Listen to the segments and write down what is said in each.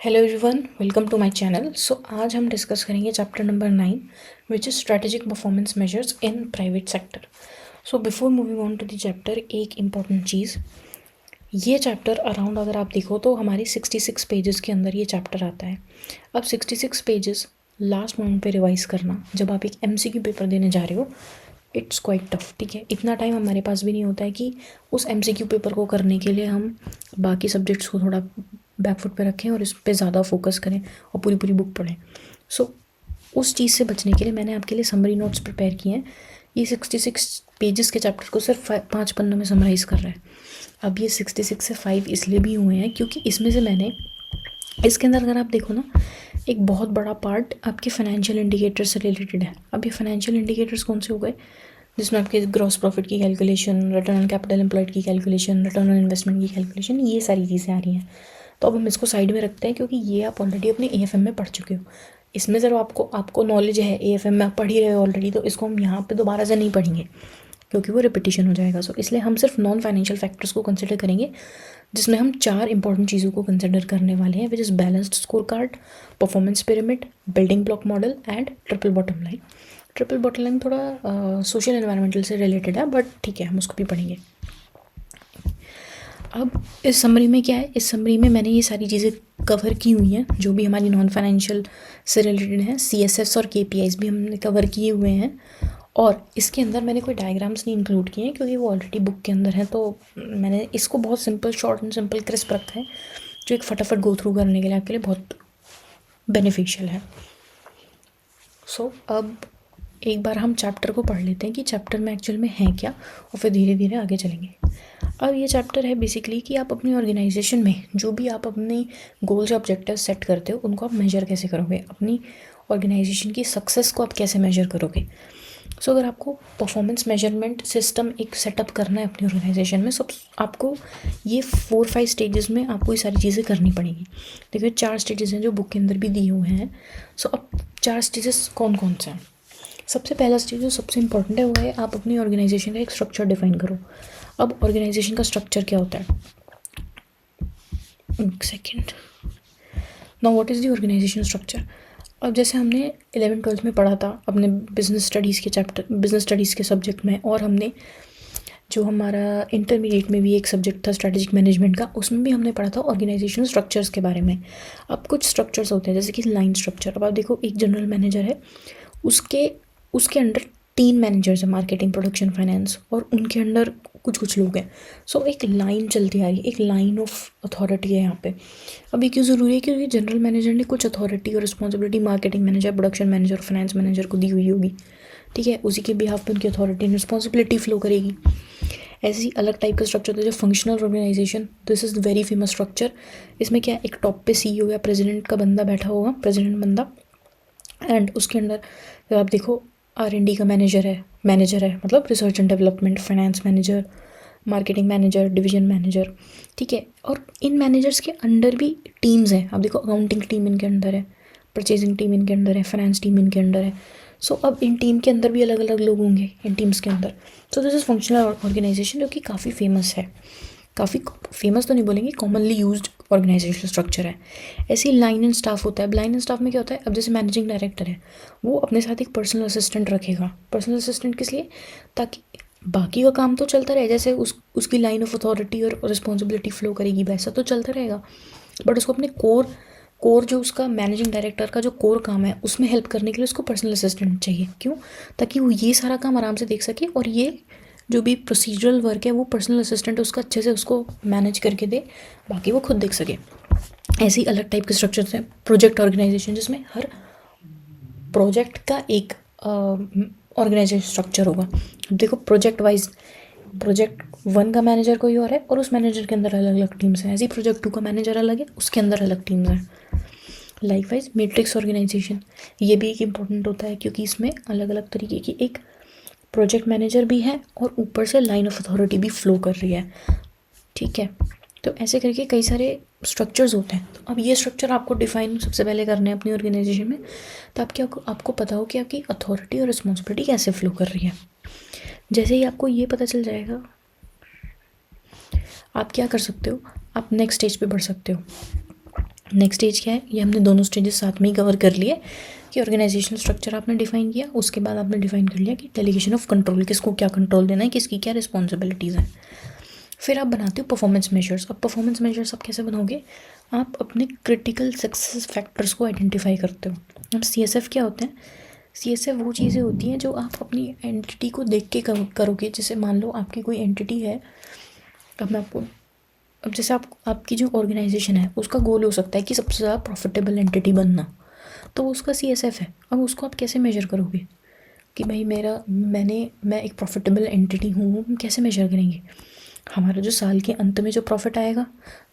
Hello everyone, welcome to my channel. So आज हम discuss करेंगे chapter number 9 which is strategic performance measures in private sector. So before moving on to the chapter, एक important चीज़, ये chapter around अगर आप देखो तो हमारी 66 पेजेस के अंदर ये चैप्टर आता है। अब 66 पेजेस लास्ट मोमेंट पे रिवाइज करना जब आप एक एमसीक्यू पेपर देने जा रहे हो, इट्स क्वाइट टफ। ठीक है, इतना टाइम हमारे पास भी नहीं होता है कि उस एमसीक्यू पेपर को करने के लिए हम बाकी सब्जेक्ट्स को थोड़ा बैकफुट पे रखें और इस पे ज़्यादा फोकस करें और पूरी पूरी बुक पढ़ें। सो उस चीज़ से बचने के लिए मैंने आपके लिए समरी नोट्स प्रिपेयर किए हैं। ये 66 पेजेस के चैप्टर को सिर्फ 5 पन्नों में समराइज़ कर रहा है। अब ये 66 से 5 इसलिए भी हुए हैं क्योंकि इसमें से मैंने इसके अंदर अगर आप देखो ना, एक बहुत बड़ा पार्ट आपके फाइनेंशियल इंडिकेटर से रिलेटेड है। अब ये फाइनेंशियल इंडिकेटर्स कौन से हो गए, जिसमें आपके ग्रॉस प्रॉफिट की calculation, return on capital employed की कैलकुलेशन, रिटर्न ऑन इन्वेस्टमेंट की कैलकुलेशन, ये सारी चीज़ें आ रही हैं। तो अब हम इसको साइड में रखते हैं क्योंकि ये आप ऑलरेडी अपने एएफएम में पढ़ चुके हो। इसमें ज़रा आपको नॉलेज है, एएफएम में आप पढ़ ही रहे हो ऑलरेडी, तो इसको हम यहाँ पे दोबारा से नहीं पढ़ेंगे क्योंकि वो रिपीटिशन हो जाएगा। सो इसलिए हम सिर्फ नॉन फाइनेंशियल फैक्टर्स को कंसिडर करेंगे, जिसमें हम 4 इंपॉर्टेंट चीज़ों को कंसिडर करने वाले हैं, which is balanced score card, performance pyramid, building block model and triple bottom line. Triple bottom line थोड़ा सोशल एनवायरमेंटल से रिलेटेड है, बट ठीक है, हम उसको भी पढ़ेंगे। अब इस समरी में क्या है, इस समरी में मैंने ये सारी चीज़ें कवर की हुई हैं जो भी हमारी नॉन फाइनेंशियल से रिलेटेड हैं। सीएसएस और केपीआईज भी हमने कवर किए हुए हैं, और इसके अंदर मैंने कोई डायग्राम्स नहीं इंक्लूड किए हैं क्योंकि वो ऑलरेडी बुक के अंदर है। तो मैंने इसको बहुत simple, short and simple, crisp रखा है, जो एक फटाफट गो थ्रू करने के लिए आपके लिए बहुत बेनिफिशियल है। सो अब एक बार हम चैप्टर को पढ़ लेते हैं कि चैप्टर में एक्चुअल में है क्या, और फिर धीरे धीरे आगे चलेंगे। अब ये चैप्टर है बेसिकली कि आप अपनी ऑर्गेनाइजेशन में जो भी आप अपने गोल्स या ऑब्जेक्टिव सेट करते हो, उनको आप मेजर कैसे करोगे, अपनी ऑर्गेनाइजेशन की सक्सेस को आप कैसे मेजर करोगे। सो अगर आपको परफॉर्मेंस मेजरमेंट सिस्टम एक सेटअप करना है अपनी ऑर्गेनाइजेशन में, सब आपको ये 4-5 स्टेजेस में आपको ये सारी चीज़ें करनी पड़ेंगी। देखिए 4 स्टेजेस हैं जो बुक के अंदर भी दिए हुए हैं। सो अब 4 स्टेजेस कौन कौन से हैं। सबसे पहला स्टेज जो सबसे इंपॉर्टेंट है वो है आप अपनी ऑर्गेनाइजेशन का एक स्ट्रक्चर डिफाइन करो। अब ऑर्गेनाइजेशन का स्ट्रक्चर क्या होता है, एक second, now what is the organization structure. अब जैसे हमने 11th-12th में पढ़ा था अपने बिजनेस स्टडीज़ के चैप्टर, बिजनेस स्टडीज़ के सब्जेक्ट में, और हमने जो हमारा इंटरमीडिएट में भी एक सब्जेक्ट था स्ट्रेटेजिक मैनेजमेंट का, उसमें भी हमने पढ़ा था ऑर्गेनाइजेशन स्ट्रक्चर्स के बारे में। अब कुछ स्ट्रक्चर्स होते हैं जैसे कि लाइन स्ट्रक्चर। अब आप देखो, एक जनरल मैनेजर है, उसके उसके अंडर 3 मैनेजर्स हैं, मार्केटिंग, प्रोडक्शन, फाइनेंस, और उनके अंडर कुछ लोग हैं। सो एक लाइन चलती आ रही है, एक लाइन ऑफ अथॉरिटी है यहाँ पे। अब ये क्यों ज़रूरी है, क्योंकि जनरल मैनेजर ने कुछ अथॉरिटी और responsibility marketing manager, production manager, finance manager को दी हुई होगी। ठीक है, उसी के बिहाफ पे उनकी अथॉरिटी एंड रिस्पॉन्सिबिलिटी फ्लो करेगी। ऐसे ही अलग टाइप का स्ट्रक्चर होता है जो functional organization. This is very famous structure. इसमें क्या है, एक टॉप पे सीईओ या प्रेसिडेंट का बंदा बैठा होगा, प्रेसिडेंट बंदा, एंड उसके अंदर जब आप देखो R&D का मैनेजर है मतलब research and development, finance manager, marketing manager, division manager. ठीक है, और इन मैनेजर्स के अंडर भी टीम्स हैं। आप देखो अकाउंटिंग टीम इनके अंदर है, परचेजिंग टीम इनके अंदर है, फाइनेंस टीम इनके अंडर है। सो अब इन टीम के अंदर भी अलग अलग लोग होंगे इन टीम्स के अंदर। So this is functional organization, जो कि काफ़ी फेमस है, काफ़ी फेमस तो नहीं बोलेंगे, कॉमनली यूज्ड ऑर्गेनाइजेशन स्ट्रक्चर है। ऐसे ही लाइन एंड स्टाफ होता है। अब लाइन एंड स्टाफ में क्या होता है, अब जैसे मैनेजिंग डायरेक्टर है, वो अपने साथ एक पर्सनल असिस्टेंट रखेगा। पर्सनल असिस्टेंट किस लिए, ताकि बाकी का काम तो चलता रहे, जैसे उसकी लाइन ऑफ अथॉरिटी और रिस्पॉन्सिबिलिटी फ्लो करेगी वैसा तो चलता रहेगा, बट उसको अपने कोर जो उसका मैनेजिंग डायरेक्टर का जो कोर काम है उसमें हेल्प करने के लिए उसको पर्सनल असिस्टेंट चाहिए। क्यों, ताकि वो ये सारा काम आराम से देख सके, और ये जो भी प्रोसीजरल वर्क है वो पर्सनल असिस्टेंट उसका अच्छे से उसको मैनेज करके दे, बाकी वो खुद देख सके। ऐसे ही अलग टाइप के स्ट्रक्चर्स हैं। प्रोजेक्ट ऑर्गेनाइजेशन, जिसमें हर प्रोजेक्ट का एक ऑर्गेनाइजेशन स्ट्रक्चर होगा। देखो प्रोजेक्ट वाइज, प्रोजेक्ट 1 का मैनेजर कोई और है और उस मैनेजर के अंदर अलग अलग टीम्स हैं। ऐसे ही प्रोजेक्ट 2 का मैनेजर अलग है, उसके अंदर अलग टीम्स हैं। लाइकवाइज मैट्रिक्स ऑर्गेनाइजेशन, ये भी एक इम्पॉर्टेंट होता है क्योंकि इसमें अलग अलग तरीके की एक प्रोजेक्ट मैनेजर भी है और ऊपर से लाइन ऑफ अथॉरिटी भी फ्लो कर रही है। ठीक है, तो ऐसे करके कई सारे स्ट्रक्चर्स होते हैं। तो अब ये स्ट्रक्चर आपको डिफाइन सबसे पहले करने हैं अपनी ऑर्गेनाइजेशन में, ताकि आपको पता हो कि आपकी अथॉरिटी और रिस्पॉन्सिबिलिटी कैसे फ्लो कर रही है। जैसे ही आपको ये पता चल जाएगा, आप क्या कर सकते हो, आप नेक्स्ट स्टेज पे बढ़ सकते हो। नेक्स्ट स्टेज क्या है, ये हमने दोनों स्टेजेस साथ में ही कवर कर लिए कि ऑर्गेनाइजेशनल स्ट्रक्चर आपने डिफाइन किया, उसके बाद आपने डिफाइन कर लिया कि डेलीगेशन ऑफ कंट्रोल, किसको क्या कंट्रोल देना है, किसकी क्या रिस्पॉन्सिबिलिटीज़ हैं। फिर आप बनाते हो परफॉर्मेंस मेजर्स। अब परफॉर्मेंस मेजर्स आप कैसे बनाओगे, आप अपने क्रिटिकल सक्सेस फैक्टर्स को आइडेंटिफाई करते हो। अब CSF क्या होते हैं, CSF वो चीज़ें होती हैं जो आप अपनी एंटिटी को देख के करोगे। जैसे मान लो आपकी कोई एंटिटी है, अब मैं आपको, अब जैसे आपकी जो ऑर्गेनाइजेशन है उसका गोल हो सकता है कि सबसे ज़्यादा प्रॉफिटेबल एंटिटी बनना, तो वो उसका CSF है। अब उसको आप कैसे मेजर करोगे कि भाई मैं एक प्रॉफिटेबल एंटिटी हूँ, हम कैसे मेजर करेंगे। हमारा जो साल के अंत में जो प्रॉफिट आएगा,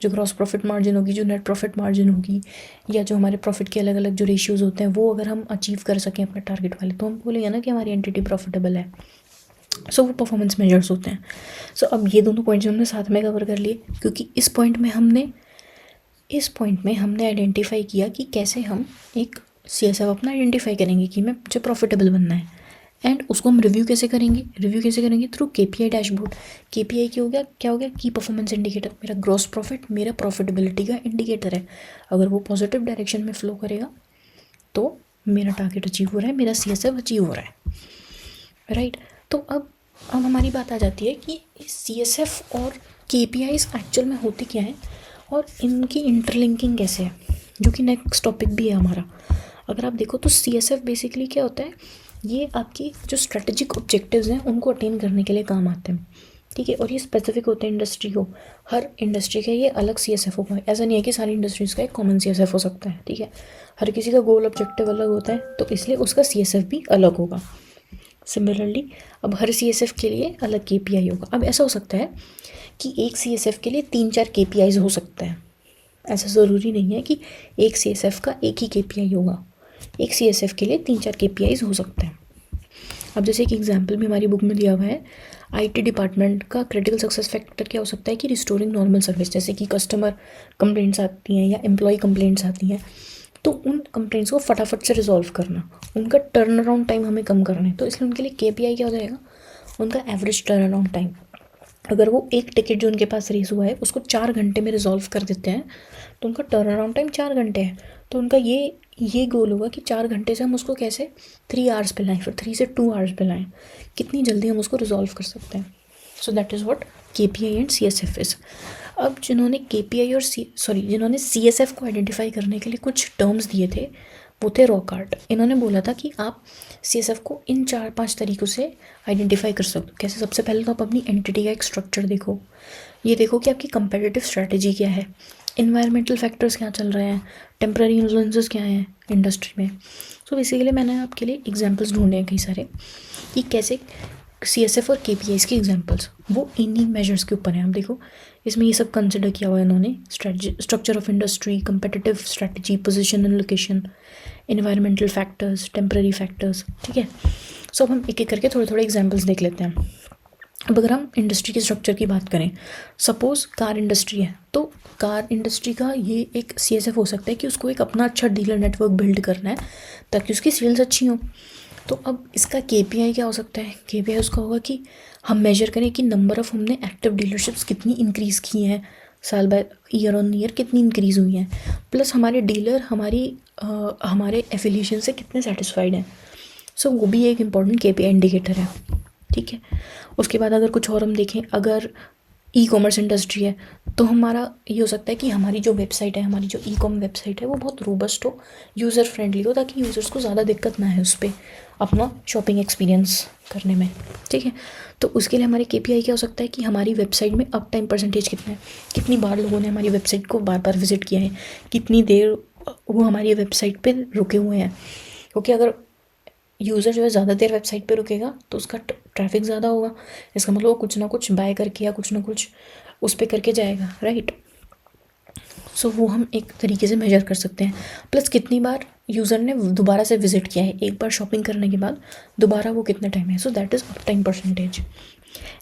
जो ग्रॉस प्रॉफिट मार्जिन होगी, जो नेट प्रॉफिट मार्जिन होगी, या जो हमारे प्रॉफिट के अलग अलग जो रेशियोज़ होते हैं, वो अगर हम अचीव कर सकें अपने टारगेट वाले, तो हम बोलेंगे ना कि हमारी एंटिटी प्रॉफिटेबल है। सो वो परफॉर्मेंस मेजर्स होते हैं। सो अब ये दोनों पॉइंट्स हमने साथ में कवर कर लिए, क्योंकि इस पॉइंट में हमने आइडेंटिफाई किया कि कैसे हम एक CSF अपना आइडेंटिफाई करेंगे कि मुझे प्रॉफिटेबल बनना है। एंड उसको हम रिव्यू कैसे करेंगे थ्रू KPI डैशबोर्ड। KPI क्या हो गया की परफॉर्मेंस इंडिकेटर। मेरा ग्रॉस प्रॉफिट मेरा प्रॉफिटेबिलिटी का इंडिकेटर है। अगर वो पॉजिटिव डायरेक्शन में फ्लो करेगा तो मेरा टारगेट अचीव हो रहा है, मेरा CSF अचीव हो रहा है, राइट। तो अब हमारी बात आ जाती है कि CSF और KPIs एक्चुअल में होते क्या हैं और इनकी इंटरलिंकिंग कैसे है, जो कि नेक्स्ट टॉपिक भी है हमारा। अगर आप देखो तो CSF बेसिकली क्या होता है, ये आपकी जो स्ट्रेटेजिक ऑब्जेक्टिव्स हैं उनको अटेन करने के लिए काम आते हैं, ठीक है। और ये स्पेसिफिक होते हैं इंडस्ट्री को, हर इंडस्ट्री का ये अलग CSF होगा। ऐसा नहीं है कि सारी इंडस्ट्रीज़ का एक कॉमन CSF हो सकता है, ठीक है। हर किसी का गोल ऑब्जेक्टिव अलग होता है, तो इसलिए उसका CSF भी अलग होगा। सिमिलरली अब हर CSF के लिए अलग KPI होगा। अब ऐसा हो सकता है कि एक CSF के लिए 3-4 KPIs हो सकता है। ऐसा ज़रूरी नहीं है कि एक CSF का एक ही KPI होगा। एक CSF के लिए 3-4 KPIs हो सकते हैं। अब जैसे एक एग्जांपल भी हमारी बुक में दिया हुआ है, IT डिपार्टमेंट का क्रिटिकल सक्सेस फैक्टर क्या हो सकता है कि रिस्टोरिंग नॉर्मल सर्विस। जैसे कि कस्टमर कंप्लेंट्स आती हैं या एम्प्लॉय कंप्लेंट्स आती हैं, तो उन कंप्लेंट्स को फटाफट से रिजॉल्व करना, उनका टर्न अराउंड टाइम हमें कम करना है। तो इसलिए उनके लिए KPI क्या हो जाएगा, उनका एवरेज टर्न अराउंड टाइम। अगर वो एक टिकट जो उनके पास रेस हुआ है उसको 4 घंटे में रिजॉल्व कर देते हैं, तो उनका टर्न अराउंड टाइम 4 घंटे है। तो उनका ये गोल होगा कि 4 घंटे से हम उसको कैसे 3 आवर्स पे लाएँ, फिर 3 से 2 आवर्स पे लाएँ, कितनी जल्दी हम उसको रिजॉल्व कर सकते हैं। सो that is what KPI and CSF is. अब जिन्होंने CSF को आइडेंटिफाई करने के लिए कुछ टर्म्स दिए थे, वो थे रॉकार्ट। इन्होंने बोला था कि आप CSF को इन 4-5 तरीक़ों से आइडेंटिफाई कर सकते हो। कैसे, सबसे पहले तो आप अपनी एंटिटी का एक स्ट्रक्चर देखो, ये देखो कि आपकी कंपेटिटिव स्ट्रैटेजी क्या है, इन्वायरमेंटल फैक्टर्स क्या चल रहे हैं, टेम्पररी इन्फ्लुएंसेस क्या हैं इंडस्ट्री में। सो बेसिकली मैंने आपके लिए एग्जांपल्स ढूंढे हैं कई सारे कि कैसे CSF और KPIs के एग्जांपल्स वो इन्हीं मेजर्स के ऊपर हैं। आप देखो इसमें ये सब कंसिडर किया हुआ है इन्होंने, structure of industry, competitive strategy, position and location, environmental factors, temporary factors, ठीक है। सो अब हम एक एक करके थोड़े थोड़े एग्जांपल्स देख लेते हैं। अब अगर हम इंडस्ट्री के स्ट्रक्चर की बात करें, सपोज़ कार इंडस्ट्री है, तो कार इंडस्ट्री का ये एक CSF हो सकता है कि उसको एक अपना अच्छा डीलर नेटवर्क बिल्ड करना है ताकि उसकी सेल्स अच्छी हो। तो अब इसका KPI क्या हो सकता है, KPI उसका होगा कि हम मेजर करें कि नंबर ऑफ़ हमने एक्टिव डीलरशिप्स कितनी इंक्रीज़ की हैं, साल बाय ईयर ऑन ईयर कितनी इंक्रीज़ हुई हैं, प्लस हमारे डीलर हमारे एफिलिएशन से कितने सेटिस्फाइड हैं। सो वो भी एक इम्पॉर्टेंट KPI इंडिकेटर है, ठीक है। उसके बाद अगर कुछ और हम देखें, अगर E-कॉमर्स इंडस्ट्री है, तो हमारा ये हो सकता है कि हमारी जो वेबसाइट है, हमारी जो E-कॉम वेबसाइट है, वो बहुत रोबस्ट हो, यूज़र फ्रेंडली हो, ताकि यूज़र्स को ज़्यादा दिक्कत ना है उस पर अपना शॉपिंग एक्सपीरियंस करने में, ठीक है। तो उसके लिए हमारे KPI क्या हो सकता है कि हमारी वेबसाइट में अप टाइम परसेंटेज कितना है, कितनी बार लोगों ने हमारी वेबसाइट को बार बार विजिट किया है, कितनी देर वो हमारी वेबसाइट पर रुके हुए हैं। क्योंकि अगर यूज़र जो है ज़्यादा देर वेबसाइट पे रुकेगा तो उसका ट्रैफिक ज़्यादा होगा, इसका मतलब वो कुछ ना कुछ बाय करके या कुछ ना कुछ उस पर करके जाएगा, राइट। सो वो हम एक तरीके से मेजर कर सकते हैं। प्लस कितनी बार यूज़र ने दोबारा से विजिट किया है, एक बार शॉपिंग करने के बाद दोबारा वो कितने टाइम है, so that is up time percentage.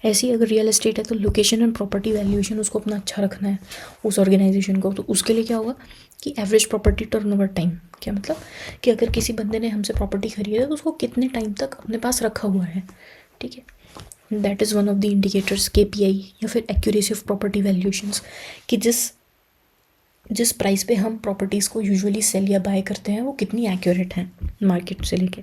ऐसी अगर रियल एस्टेट है तो लोकेशन एंड प्रॉपर्टी वैल्यूएशन उसको अपना अच्छा रखना है उस ऑर्गेनाइजेशन को, तो उसके लिए क्या होगा कि एवरेज प्रॉपर्टी टर्नओवर टाइम। क्या मतलब कि अगर किसी बंदे ने हमसे प्रॉपर्टी खरीदी है तो उसको कितने टाइम तक अपने पास रखा हुआ है, ठीक है। That is one of the indicators KPI या फिर एक्यूरेसी ऑफ प्रॉपर्टी वैल्यूएशंस, कि जिस जिस प्राइस पे हम प्रॉपर्टीज़ को यूजुअली सेल या बाय करते हैं वो कितनी एक्यूरेट है मार्केट से लेके।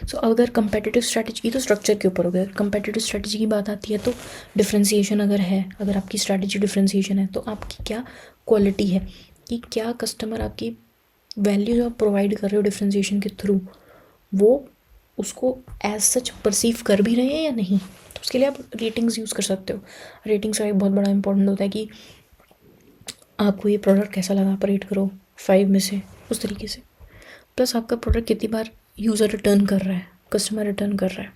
सो अगर कंपेटिटिव स्ट्रैटेजी, तो स्ट्रक्चर के ऊपर हो गया। कंपेटिटिव स्ट्रैटेजी की बात आती है तो डिफरेंशिएशन अगर है, अगर आपकी स्ट्रैटेजी डिफरेंशिएशन है तो आपकी क्या क्वालिटी है, कि क्या कस्टमर आपकी वैल्यू जो आप प्रोवाइड कर रहे हो डिफरेंशिएशन के थ्रू वो उसको एज सच परसीव कर भी रहे हैं या नहीं। तो उसके लिए आप रेटिंग्स यूज़ कर सकते हो। रेटिंग्स का एक बहुत बड़ा इंपॉर्टेंट होता है कि आपको ये प्रोडक्ट कैसा लगा, आप रेट करो 5 में से, उस तरीके से। प्लस आपका प्रोडक्ट कितनी बार यूज़र रिटर्न कर रहा है, कस्टमर रिटर्न कर रहा है।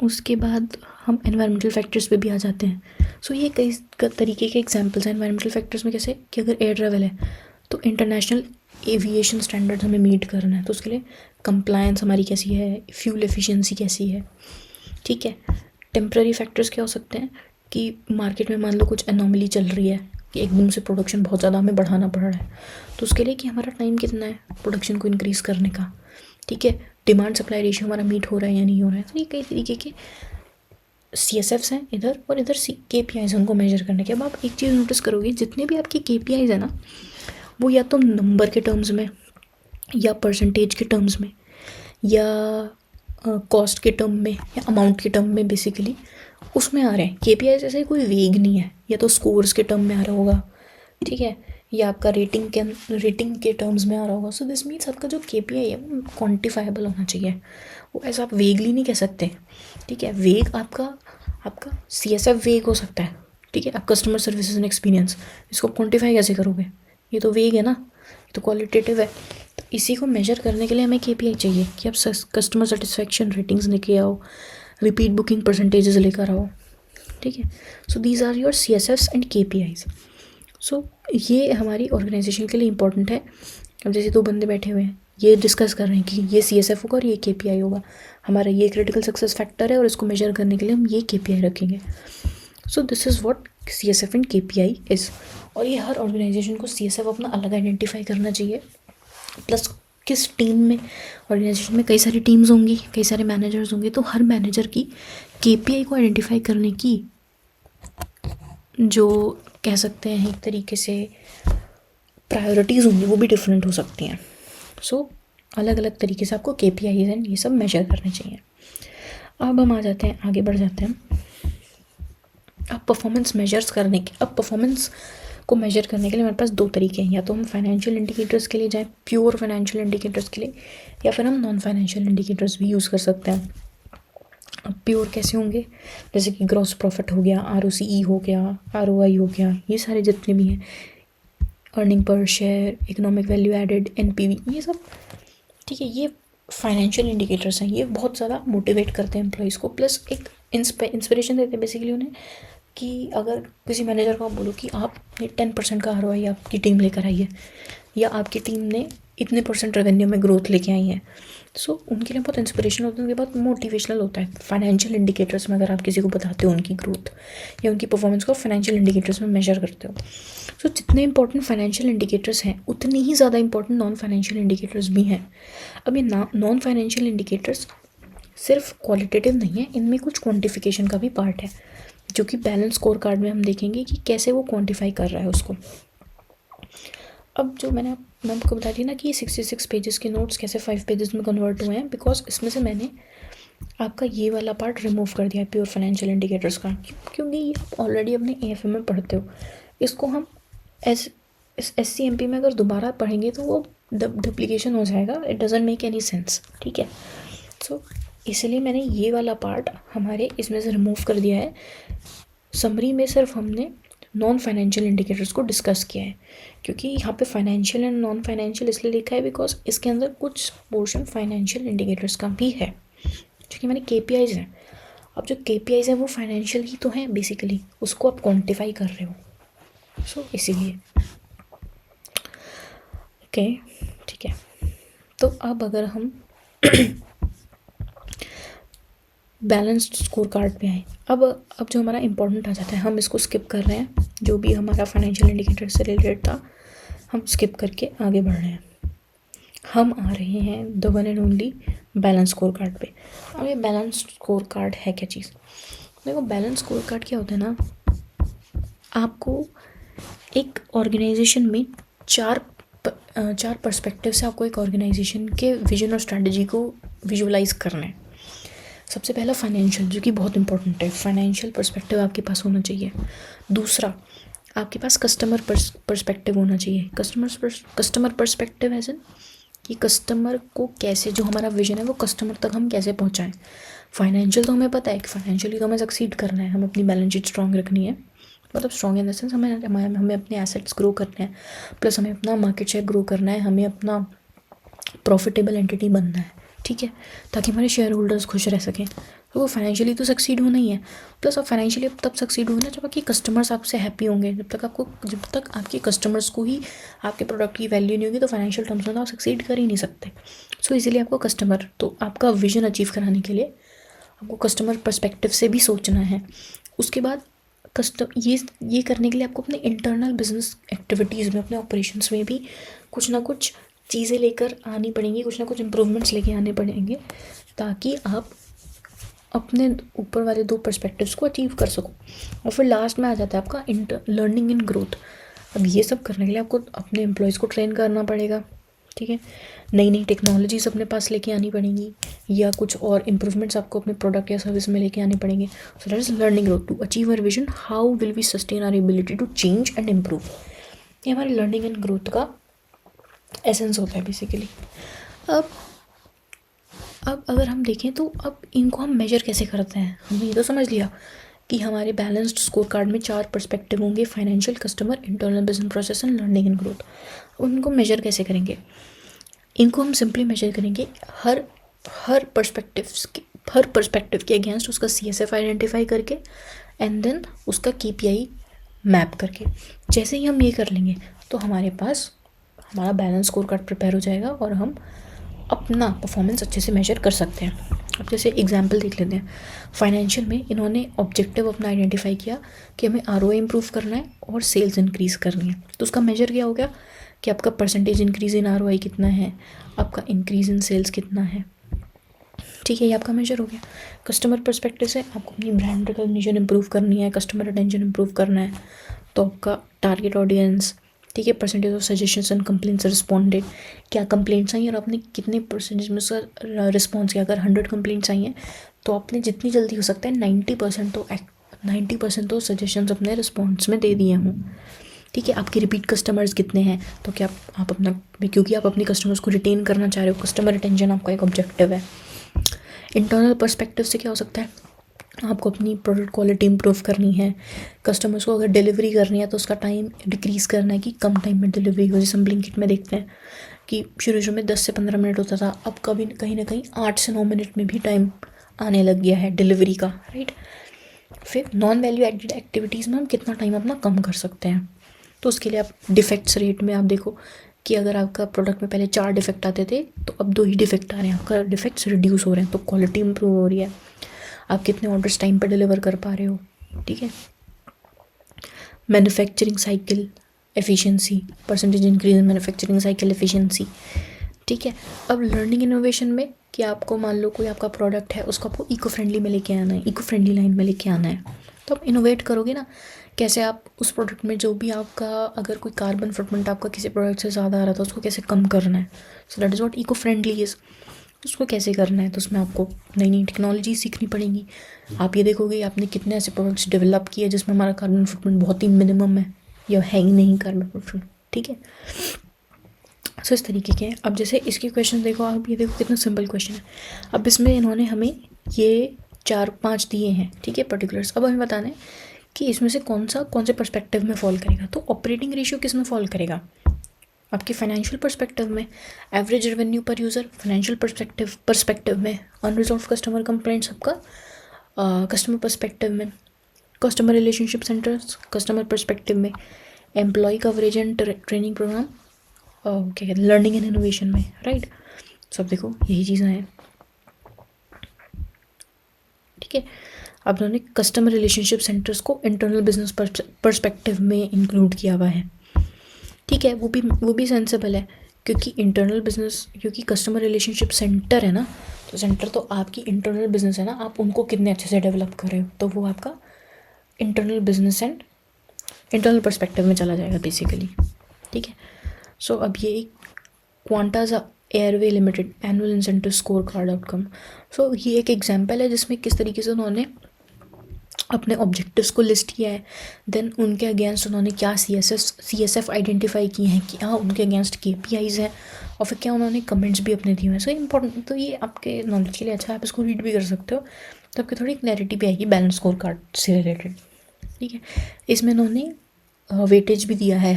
उसके बाद हम एनवायरमेंटल फैक्टर्स पे भी आ जाते हैं। सो ये कई तरीके के एग्जांपल्स हैं एनवायरमेंटल फैक्टर्स में। कैसे कि अगर एयर ट्रैवल है तो इंटरनेशनल एविएशन स्टैंडर्ड्स हमें मीट करना है, तो उसके लिए कंप्लायंस हमारी कैसी है, फ्यूल एफिशिएंसी कैसी है, ठीक है। टेम्पररी फैक्टर्स क्या हो सकते हैं कि मार्केट में मान लो कुछ एनोमली चल रही है कि एकदम से प्रोडक्शन बहुत ज़्यादा हमें बढ़ाना पड़ रहा है, तो उसके लिए कि हमारा टाइम कितना है प्रोडक्शन को इंक्रीज़ करने का, ठीक है। डिमांड सप्लाई रेशियो हमारा मीट हो रहा है या नहीं हो रहा है। तो ये कई तरीके के CSFs हैं इधर, और इधर KPIs उनको मेजर करने के। अब आप एक चीज़ नोटिस करोगे, जितने भी आपकी KPIs है ना वो या तो नंबर के टर्म्स में या परसेंटेज के टर्म्स में या कॉस्ट के टर्म में या अमाउंट के टर्म में बेसिकली उसमें आ रहे हैं। KPIs ऐसे कोई वेग नहीं है, या तो स्कोर्स के टर्म में आ रहा होगा, ठीक है, या आपका रेटिंग के टर्म्स में आ रहा होगा। सो दिस मीन्स आपका जो KPI है वो क्वान्टिफाइबल होना चाहिए, वो ऐसा आप वेगली नहीं कह सकते, ठीक है। वेग आपका CSF वेग हो सकता है, ठीक है। आप कस्टमर सर्विसेज एंड एक्सपीरियंस, इसको क्वान्टिफाई कैसे करोगे, ये तो वेग है ना, ये तो क्वालिटेटिव है। तो इसी को मेजर करने के लिए हमें KPI चाहिए कि आप कस्टमर सेटिस्फेक्शन रेटिंग्स लेके आओ, रिपीट बुकिंग परसेंटेजेस लेकर आओ, ठीक है। So these are your CSFs and KPIs। So ये हमारी ऑर्गेनाइजेशन के लिए इंपॉर्टेंट है। अब जैसे 2 बंदे बैठे हुए हैं, ये डिस्कस कर रहे हैं कि ये CSF होगा और ये KPI होगा, हमारा ये क्रिटिकल सक्सेस फैक्टर है और इसको मेजर करने के लिए हम ये KPI रखेंगे। सो this is what CSF and KPI is. और ये हर ऑर्गेनाइजेशन को CSF अपना अलग आइडेंटिफाई करना चाहिए। प्लस किस टीम में, ऑर्गेनाइजेशन में कई सारी टीम्स होंगी, कई सारे मैनेजर्स होंगे, तो हर मैनेजर की KPI को आइडेंटिफाई करने की जो कह सकते हैं एक तरीके से प्रायोरिटीज़ होंगी वो भी डिफरेंट हो सकती हैं। सो अलग अलग तरीके से आपको KPIs एंड ये सब मेजर करने चाहिए। अब हम आ जाते हैं, आगे बढ़ जाते हैं। अब परफॉर्मेंस मेजर्स करने के, अब परफॉर्मेंस को मेजर करने के लिए हमारे पास 2 तरीके हैं, या तो हम फाइनेंशियल इंडिकेटर्स के लिए जाएं, प्योर फाइनेंशियल इंडिकेटर्स के लिए, या फिर हम नॉन फाइनेंशियल इंडिकेटर्स भी यूज़ कर सकते हैं। अब प्योर कैसे होंगे, जैसे कि ग्रॉस प्रॉफिट हो गया, ROCE हो गया, ROI हो गया, ये सारे जितने भी हैं, earning per share, economic value added, NPV, ये सब, ठीक है। ये फाइनेंशियल इंडिकेटर्स हैं, ये बहुत ज़्यादा मोटिवेट करते हैं एम्प्लॉयज़ को, प्लस एक इंस्पिरेशन देते हैं बेसिकली उन्हें कि अगर किसी मैनेजर को आप बोलो कि आप 10% का ROI आपकी टीम लेकर आई है, या आपकी टीम ने इतने % रेवेन्यू में ग्रोथ लेके आई है, सो उनके लिए बहुत इंस्पिरेशन होता है, उनके बहुत मोटिवेशनल होता है। फाइनेंशियल इंडिकेटर्स में अगर आप किसी को बताते हो उनकी ग्रोथ या उनकी परफॉर्मेंस को फाइनेंशियल इंडिकेटर्स में मेजर करते हो, सो जितने इंपॉर्टेंट फाइनेंशियल इंडिकेटर्स हैं उतनी ही ज़्यादा इंपॉर्टेंट नॉन फाइनेंशियल इंडिकेटर्स भी हैं। अब ये नॉन फाइनेंशियल इंडिकेटर्स सिर्फ क्वालिटेटिव नहीं है, इनमें कुछ क्वान्टिफिकेशन का भी पार्ट है, जो कि बैलेंस स्कोर कार्ड में हम देखेंगे कि कैसे वो क्वान्टिफाई कर रहा है उसको। अब जो मैं आपको बता दी ना कि ये 66 पेजेस के नोट्स कैसे 5 पेजेस में कन्वर्ट हुए हैं, बिकॉज इसमें से मैंने आपका ये वाला पार्ट रिमूव कर दिया है, प्योर फाइनेंशियल इंडिकेटर्स का, क्योंकि ये आप ऑलरेडी अपने AFM में पढ़ते हो। इसको हम SCMP में अगर दोबारा पढ़ेंगे तो वो डुप्लीकेशन हो जाएगा, it doesn't make any sense, ठीक है। सो इसलिए मैंने ये वाला पार्ट हमारे इसमें से रिमूव कर दिया है। समरी में सिर्फ हमने नॉन फाइनेंशियल इंडिकेटर्स को डिस्कस किया है, क्योंकि यहाँ पे फाइनेंशियल एंड नॉन फाइनेंशियल इसलिए लिखा है बिकॉज इसके अंदर कुछ पोर्शन फाइनेंशियल इंडिकेटर्स का भी है, क्योंकि मैंने KPIs हैं। अब जो KPIs हैं वो फाइनेंशियल ही तो हैं बेसिकली, उसको आप क्वान्टिफाई कर रहे हो, सो इसीलिए ओके, ठीक है। तो अब अगर हम बैलेंस्ड स्कोर कार्ड पे आए, अब जो हमारा इंपॉर्टेंट आ जाता है, हम इसको स्किप कर रहे हैं, जो भी हमारा फाइनेंशियल इंडिकेटर से रिलेटेड था हम स्किप करके आगे बढ़ रहे हैं। हम आ रहे हैं the one and only balance score card पे। अब ये बैलेंस स्कोर कार्ड है क्या चीज़? देखो, बैलेंस स्कोर कार्ड क्या होता है ना, आपको एक ऑर्गेनाइजेशन में चार पर्सपेक्टिव से आपको एक ऑर्गेनाइजेशन के विजन और स्ट्रैटेजी को विजुअलाइज करना है। सबसे पहला फाइनेंशियल, जो कि बहुत इंपॉर्टेंट है, फाइनेंशियल पर्सपेक्टिव आपके पास होना चाहिए। दूसरा, आपके पास कस्टमर पर्सपेक्टिव होना चाहिए। कस्टमर पर्सपेक्टिव एज इन कि कस्टमर को कैसे, जो हमारा विजन है वो कस्टमर तक हम कैसे पहुंचाएं। फाइनेंशियल तो हमें पता है कि फाइनेंशियली तो हमें सक्सीड करना है, हमें अपनी बैलेंस शीट स्ट्रॉन्ग रखनी है, मतलब स्ट्रॉन्ग इन द सेंस हमें अपने एसेट्स ग्रो करने हैं, प्लस हमें अपना मार्केट शेयर ग्रो करना है, हमें अपना प्रॉफिटेबल एंटिटी बनना है, ठीक है, ताकि हमारे शेयर होल्डर्स खुश रह सकें। तो वो फाइनेंशियली तो सक्सीड होना ही है। प्लस आप फाइनेंशियली तब सक्सीड होना जब आपके कस्टमर्स आपसे हैप्पी होंगे। जब तक आपके कस्टमर्स को ही आपके प्रोडक्ट की वैल्यू नहीं होगी तो फाइनेंशियल टर्म्स में तो आप सक्सीड कर ही नहीं सकते। सो इसीलिए आपको कस्टमर, तो आपका विजन अचीव कराने के लिए आपको कस्टमर पर्सपेक्टिव से भी सोचना है। उसके बाद ये करने के लिए आपको अपने इंटरनल बिजनेस एक्टिविटीज़ में, अपने ऑपरेशंस में भी कुछ ना कुछ चीज़ें लेकर आनी पड़ेंगी, कुछ ना कुछ इम्प्रूवमेंट्स लेके आने पड़ेंगे, ताकि आप अपने ऊपर वाले दो पर्सपेक्टिव्स को अचीव कर सको। और फिर लास्ट में आ जाता है आपका लर्निंग एंड ग्रोथ। अब ये सब करने के लिए आपको अपने एम्प्लॉयज़ को ट्रेन करना पड़ेगा, ठीक है, नई नई टेक्नोलॉजीज अपने पास लेके आनी पड़ेंगी, या कुछ और इम्प्रूवमेंट्स आपको अपने प्रोडक्ट या सर्विस में लेके आने पड़ेंगे। So that is learning growth. To achieve our vision, how will we sustain our ability to change and improve. ये हमारे लर्निंग एंड ग्रोथ का एसेंस होता है बेसिकली। अब अगर हम देखें तो अब इनको हम मेजर कैसे करते हैं। हमने ये तो समझ लिया कि हमारे बैलेंस्ड स्कोर कार्ड में 4 पर्सपेक्टिव होंगे, financial, customer, internal business process and learning and growth. उनको मेजर कैसे करेंगे? इनको हम सिंपली मेजर करेंगे हर पर्सपेक्टिव के अगेंस्ट उसका CSF आइडेंटिफाई करके एंड देन उसका KPI मैप करके। जैसे ही हम ये कर लेंगे तो हमारे पास हमारा बैलेंस स्कोर कार्ड प्रिपेयर हो जाएगा और हम अपना परफॉर्मेंस अच्छे से मेजर कर सकते हैं। अब जैसे एग्जांपल देख लेते हैं। फाइनेंशियल में इन्होंने ऑब्जेक्टिव अपना आइडेंटिफाई किया कि हमें ROI इम्प्रूव करना है और सेल्स इंक्रीज़ करनी है। तो उसका मेजर क्या हो गया कि आपका परसेंटेज इंक्रीज इन ROI कितना है, आपका इंक्रीज इन सेल्स कितना है, ठीक है, ये आपका मेजर हो गया। कस्टमर पर्सपेक्टिव से आपको अपनी ब्रांड रिकॉग्निशन इंप्रूव करनी है, कस्टमर अटेंशन इंप्रूव करना है, तो आपका टारगेट ऑडियंस, ठीक है, percentage of suggestions and complaints responded, क्या कंप्लेंट्स आई और आपने कितने परसेंटेज में उसका रिस्पॉन्स किया। अगर 100 कंप्लेंट्स आई हैं तो आपने जितनी जल्दी हो सकता है 90% तो सजेशंस अपने रिस्पॉन्स में दे दिए हों, ठीक है। आपके रिपीट कस्टमर्स कितने हैं, तो क्या आप अपना, क्योंकि आप अपने कस्टमर्स को रिटेन करना चाह रहे हो, कस्टमर रिटेंशन आपका एक ऑब्जेक्टिव है। इंटरनल पर्सपेक्टिव से क्या हो सकता है, आपको अपनी प्रोडक्ट क्वालिटी इंप्रूव करनी है, कस्टमर्स को अगर डिलीवरी करनी है तो उसका टाइम डिक्रीज़ करना है कि कम टाइम में डिलीवरी हो। जैसे हम ब्लिंकिट में देखते हैं कि शुरू में 10 से 15 मिनट होता था, अब कहीं ना कहीं 8 से 9 मिनट में भी टाइम आने लग गया है डिलीवरी का, राइट। फिर नॉन वैल्यू एडेड एक्टिविटीज़ में हम कितना टाइम अपना कम कर सकते हैं, तो उसके लिए आप डिफेक्ट्स रेट में आप देखो कि अगर आपका प्रोडक्ट में पहले 4 डिफेक्ट आते थे तो अब 2 ही डिफेक्ट आ रहे हैं, आपका डिफेक्ट्स रिड्यूस हो रहे हैं, तो क्वालिटी इंप्रूव हो रही है, आप कितने ऑर्डर्स टाइम पर डिलीवर कर पा रहे हो, ठीक है। Manufacturing cycle efficiency, percentage increase in manufacturing cycle efficiency, ठीक है। अब लर्निंग इनोवेशन में कि आपको मान लो कोई आपका प्रोडक्ट है उसको आपको इको फ्रेंडली में लेके आना है, इको फ्रेंडली लाइन में लेके आना है, तो आप इनोवेट करोगे ना, कैसे आप उस प्रोडक्ट में जो भी आपका, अगर कोई कार्बन फुटप्रिंट आपका किसी प्रोडक्ट से ज़्यादा आ रहा था उसको कैसे कम करना है। So that is what eco friendly is. उसको कैसे करना है तो उसमें आपको नई नई टेक्नोलॉजी सीखनी पड़ेगी। आप ये देखोगे आपने कितने ऐसे प्रोडक्ट्स डेवलप किए जिसमें हमारा कार्बन फुटप्रिंट बहुत ही मिनिमम है या है ही नहीं कार्बन फुटप्रिंट, ठीक है। सो इस तरीके के। अब जैसे इसके क्वेश्चन देखो, आप ये देखो कितना सिंपल क्वेश्चन है। अब इसमें इन्होंने हमें ये 4-5 दिए हैं, ठीक है, पर्टिकुलर्स। अब हमें बताना है कि इसमें से कौन से पर्सपेक्टिव में फॉल करेगा। तो ऑपरेटिंग रेशियो किस में फॉल करेगा, आपके फाइनेंशियल पर्सपेक्टिव में। Average revenue per user financial perspective में। अनरिजॉल्व कस्टमर कंप्लेंट्स आपका कस्टमर पर्सपेक्टिव में। Customer relationship centres customer perspective में। Employ coverage and training programme क्या कहते हैं लर्निंग एंड इनोवेशन में, राइट। सब देखो यही चीज़ें हैं, ठीक है। अब उन्होंने कस्टमर रिलेशनशिप सेंटर्स को इंटरनल बिजनेस पर्सपेक्टिव में इंक्लूड किया हुआ है, ठीक है। वो भी सेंसेबल है क्योंकि इंटरनल बिजनेस, क्योंकि कस्टमर रिलेशनशिप सेंटर है ना, तो सेंटर तो आपकी इंटरनल बिजनेस है ना, आप उनको कितने अच्छे से डेवलप कर रहे हो, तो वो आपका internal business and internal perspective में चला जाएगा बेसिकली, ठीक है। सो अब ये एक Qantas airway limited annual incentive score card outcome, so ये एक एग्जांपल है जिसमें किस तरीके से उन्होंने अपने ऑब्जेक्टिव्स को लिस्ट किया है, देन उनके अगेंस्ट उन्होंने क्या CSF आइडेंटिफाई किए हैं, क्या उनके अगेंस्ट KPIs हैं, और फिर क्या उन्होंने कमेंट्स भी अपने दिए हुए हैं। सो इम्पोर्टेंट, तो ये आपके नॉलेज के लिए अच्छा है, आप इसको रीड भी कर सकते हो, तो आपकी थोड़ी क्लैरिटी भी आएगी बैलेंस स्कोर कार्ड से रिलेटेड, ठीक है। इसमें उन्होंने वेटेज भी दिया है,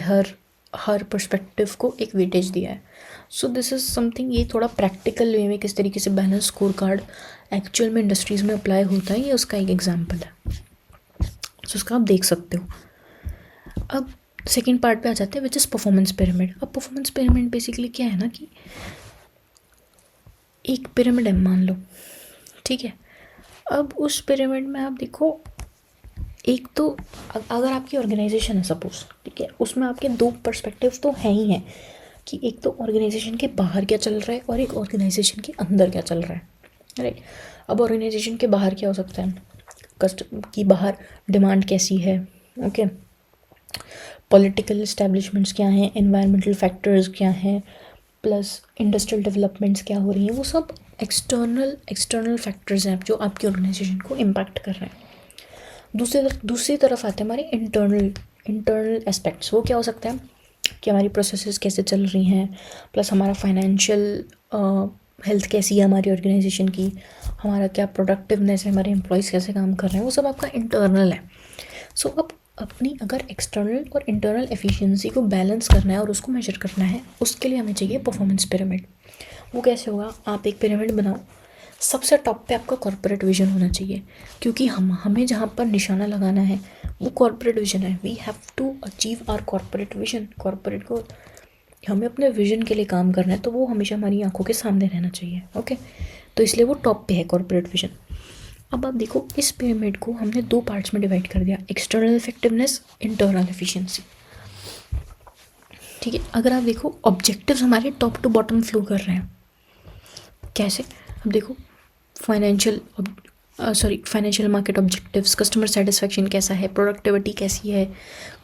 हर पर्सपेक्टिव को एक वेटेज दिया है। सो दिस इज़ समथिंग, ये थोड़ा प्रैक्टिकल वे में किस तरीके से बैलेंस स्कोर कार्ड एक्चुअल में इंडस्ट्रीज़ में अप्लाई होता है, ये उसका एक एग्जांपल है। सो उसका आप देख सकते हो। अब सेकेंड पार्ट पे आ जाते हैं विच इज़ परफॉर्मेंस पिरामिड। अब परफॉर्मेंस पिरामिड बेसिकली क्या है ना कि एक पिरामिड है मान लो, ठीक है। अब उस पिरामिड में आप देखो, एक तो अगर आपकी ऑर्गेनाइजेशन है सपोज, ठीक है, उसमें आपके दो पर्सपेक्टिव तो हैं ही हैं कि एक तो ऑर्गेनाइजेशन के बाहर क्या चल रहा है और एक ऑर्गेनाइजेशन के अंदर क्या चल रहा है, राइट। अब ऑर्गेनाइजेशन के बाहर क्या हो सकता है, की बाहर डिमांड कैसी है, ओके, पॉलिटिकल इस्टेब्लिशमेंट्स क्या हैं, एनवायरमेंटल फैक्टर्स क्या हैं, प्लस इंडस्ट्रियल डेवलपमेंट्स क्या हो रही हैं, वो सब एक्सटर्नल फैक्टर्स हैं जो आपकी ऑर्गेनाइजेशन को इम्पैक्ट कर रहे हैं। दूसरी तरफ आते हैं हमारे इंटरनल एस्पेक्ट्स। वो क्या हो सकता है कि हमारी प्रोसेसेस कैसे चल रही हैं, प्लस हमारा फाइनेंशियल हेल्थ कैसी है हमारी ऑर्गेनाइजेशन की, हमारा क्या प्रोडक्टिवनेस है, हमारे एम्प्लॉयज़ कैसे काम कर रहे हैं, वो सब आपका इंटरनल है। सो अब अपनी अगर एक्सटर्नल और इंटरनल एफिशिएंसी को बैलेंस करना है और उसको मेजर करना है, उसके लिए हमें चाहिए परफॉर्मेंस पिरामिड। वो कैसे होगा, आप एक पिरामिड बनाओ, सबसे टॉप पे आपका कॉर्पोरेट विजन होना चाहिए, क्योंकि हमें जहाँ पर निशाना लगाना है वो कॉर्पोरेट विजन है। We have to achieve our corporate vision, corporate goal. हमें अपने विजन के लिए काम करना है, तो वो हमेशा हमारी आंखों के सामने रहना चाहिए, ओके। तो इसलिए वो टॉप पे है कॉर्पोरेट विजन। अब आप देखो, इस पिरामिड को हमने दो पार्ट्स में डिवाइड कर दिया, एक्सटर्नल इफेक्टिवनेस, इंटरनल एफिशिएंसी, ठीक है। अगर आप देखो, ऑब्जेक्टिव्स हमारे टॉप टू बॉटम फ्लो कर रहे हैं। कैसे, अब देखो, financial market objectives, customer satisfaction कैसा है, प्रोडक्टिविटी कैसी है,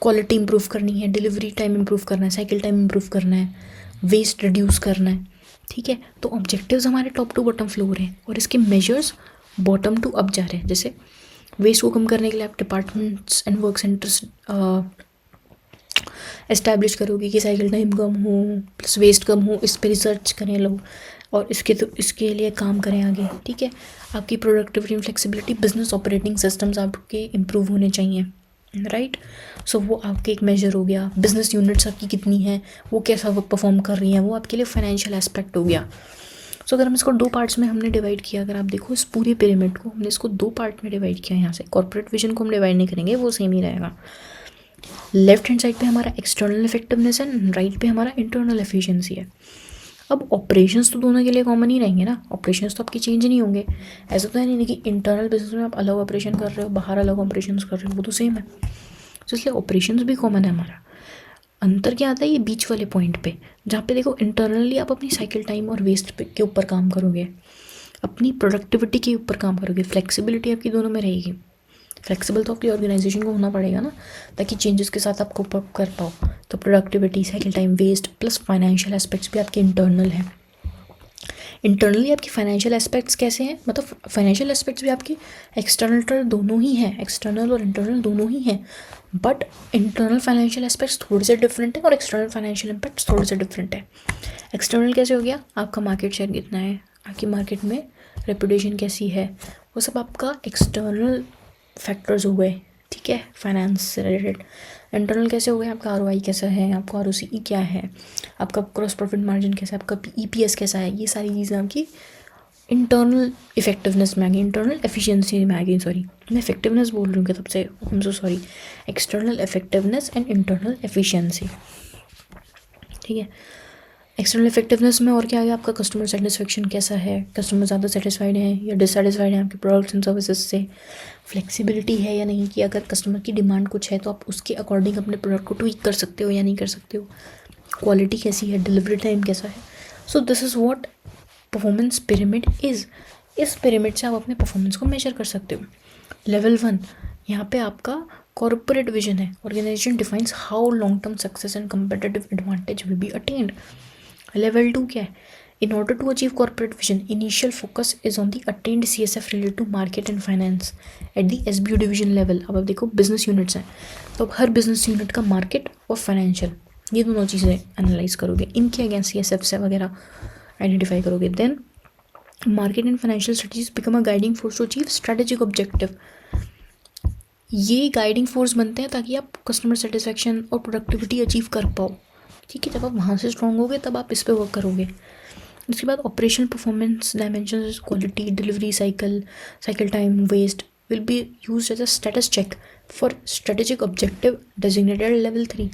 क्वालिटी इंप्रूव करनी है, डिलीवरी टाइम इंप्रूव करना है, साइकिल टाइम इंप्रूव करना है, वेस्ट रिड्यूस करना है, ठीक है। तो ऑब्जेक्टिव्स हमारे टॉप टू बॉटम फ्लो हो रहे हैं और इसके मेजर्स बॉटम टू अप जा रहे हैं। जैसे वेस्ट को कम करने के लिए आप departments and work centres establish करोगे कि साइकिल टाइम कम हो, प्लस वेस्ट कम हो, इस पर रिसर्च करें लोग और इसके लिए काम करें आगे, ठीक है। आपकी productivity and flexibility, business operating systems आपके इम्प्रूव होने चाहिए, राइट। सो वो आपके एक मेजर हो गया। बिजनेस यूनिट्स आपकी कितनी हैं, वो कैसा वर्क परफॉर्म कर रही हैं, वो आपके लिए फाइनेंशियल एस्पेक्ट हो गया। सो अगर हम इसको दो पार्ट्स में हमने डिवाइड किया, अगर आप देखो इस पूरे पिरामिड को हमने इसको दो पार्ट में डिवाइड किया, यहाँ से कॉर्पोरेट विजन को हम डिवाइड नहीं करेंगे, वो सेम ही रहेगा। लेफ्ट हैंड साइड पे हमारा एक्सटर्नल इफेक्टिवनेस है, राइट पे हमारा इंटरनल एफिशिएंसी है। अब ऑपरेशंस तो दोनों के लिए कॉमन ही रहेंगे ना, ऑपरेशंस तो आपकी चेंज नहीं होंगे। ऐसा तो है नहीं कि इंटरनल बिजनेस में आप अलग ऑपरेशन कर रहे हो, बाहर अलग ऑपरेशंस कर रहे हो, वो तो सेम है। तो इसलिए ऑपरेशंस भी कॉमन है हमारा। अंतर क्या आता है ये बीच वाले पॉइंट पे, जहाँ पे देखो इंटरनली आप अपनी साइकिल टाइम और वेस्ट के ऊपर काम करोगे, अपनी प्रोडक्टिविटी के ऊपर काम करोगे, फ्लेक्सिबिलिटी आपकी दोनों में रहेगी। फ्लेक्सिबल तो आपकी ऑर्गेनाइजेशन को होना पड़ेगा ना, ताकि चेंजेस के साथ आप कोप अप कर पाओ। तो productivity, cycle time, waste plus financial aspects भी आपके इंटरनल हैं। इंटरनली आपकी फाइनेंशियल एस्पेक्ट्स कैसे हैं, मतलब फाइनेंशियल एस्पेक्ट्स भी आपकी एक्सटर्नल दोनों ही हैं, एक्सटर्नल और इंटरनल दोनों ही हैं, बट इंटरनल फाइनेंशियल एस्पेक्ट्स थोड़े से डिफरेंट है और एक्सटर्नल फाइनेंशियल इम्पैक्ट्स थोड़े से डिफरेंट है। एक्सटर्नल कैसे हो गया, आपका मार्केट शेयर कितना है, आपकी मार्केट में रेपुटेशन कैसी है, वो सब आपका एक्सटर्नल फैक्टर्स हो गए, ठीक है, फाइनेंस से रिलेटेड। इंटरनल कैसे हो गए, आपका ROI कैसा है, आपका ROCE क्या है, आपका क्रॉस प्रॉफिट मार्जिन कैसा है, आपका EPS कैसा है, ये सारी चीज़ें आपकी इंटरनल इफेक्टिवनेस में आ गई, इंटरनल एफिशिएंसी में आ गई। सॉरी, मैं इफेक्टिवनेस बोल रही हूँ तब से, I am so sorry. External effectiveness and internal efficiency, ठीक है। एक्सटर्नल इफेक्टिवनेस में और क्या आ गया, आपका कस्टमर सेटिस्फेक्शन कैसा है, कस्टमर ज़्यादा सेटिस्फाइड है या डिससेटिस्फाइड है आपके प्रोडक्ट्स एंड सर्विसेज से, फ्लेक्सिबिलिटी है या नहीं, कि अगर कस्टमर की डिमांड कुछ है तो आप उसके अकॉर्डिंग अपने प्रोडक्ट को ट्वीक कर सकते हो या नहीं कर सकते हो, क्वालिटी कैसी है, डिलीवरी टाइम कैसा है। सो this is what performance pyramid is. इस पिरामिड से आप अपने परफॉर्मेंस को मेजर कर सकते हो। लेवल 1 यहाँ पे आपका कॉर्पोरेट विजन है, organization defines how long term success and competitive advantage will be attend. Level 2 क्या है, in order to achieve corporate vision initial focus is on the attend CSF related to market and finance at the SBU division level. अब देखो business units हैं, तो अब हर business unit का market और फाइनेंशियल ये दोनों चीज़ें एनालाइज करोगे, इनके अगेंस्ट CSF से वगैरह आइडेंटिफाई करोगे। Then market and financial strategies become a guiding force to achieve strategic objective. ये गाइडिंग फोर्स बनते हैं ताकि आप कस्टमर सेटिस्फेक्शन और प्रोडक्टिविटी अचीव कर पाओ। ठीक है, जब आप वहाँ से स्ट्रॉन्ग होगे तब आप इस पर वर्क करोगे। उसके बाद operational performance dimension, quality, delivery cycle time, waste will be use as a status check for strategic objective designated level 3।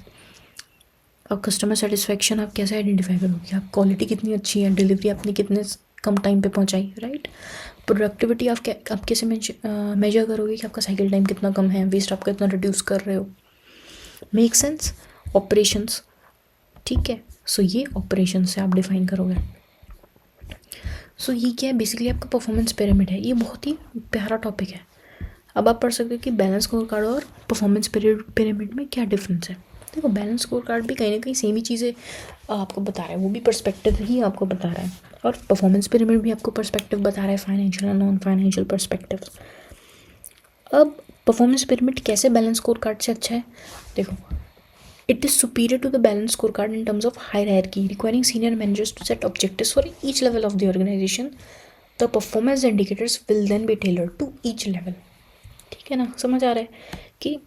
अब कस्टमर सेटिस्फेक्शन आप कैसे आइडेंटिफाई करोगे, आप क्वालिटी कितनी अच्छी है, डिलीवरी आपने कितने कम टाइम पे पहुंचाई, राइट। प्रोडक्टिविटी आप कैसे मेजर करोगे कि आपका साइकिल टाइम कितना कम है, वेस्ट आप कितना रिड्यूस कर रहे हो। Make sense. ऑपरेशंस, ठीक है, सो ये ऑपरेशन से आप डिफाइन करोगे। सो ये क्या है, बेसिकली आपका परफॉर्मेंस पिरामिड है। ये बहुत ही प्यारा टॉपिक है। अब आप पढ़ सकते हो कि बैलेंस स्कोर कार्ड और परफॉर्मेंस पिरामिड में क्या डिफरेंस है। देखो बैलेंस स्कोर कार्ड भी कहीं ना कहीं सेम ही चीज़ें आपको बता रहा है, वो भी पर्सपेक्टिव ही आपको बता रहा है, और परफॉर्मेंस पिरामिड भी आपको पर्सपेक्टिव बता रहा है, फाइनेंशियल और नॉन फाइनेंशियल पर्सपेक्टिव। अब परफॉर्मेंस पिरामिड कैसे बैलेंस स्कोर कार्ड से अच्छा है, देखो it is superior to the balance score card in terms of hierarchy requiring senior managers to set objectives for each level of the organization. The performance indicators will then be tailored to each level. ठीक है ना, समझ आ रहा है कि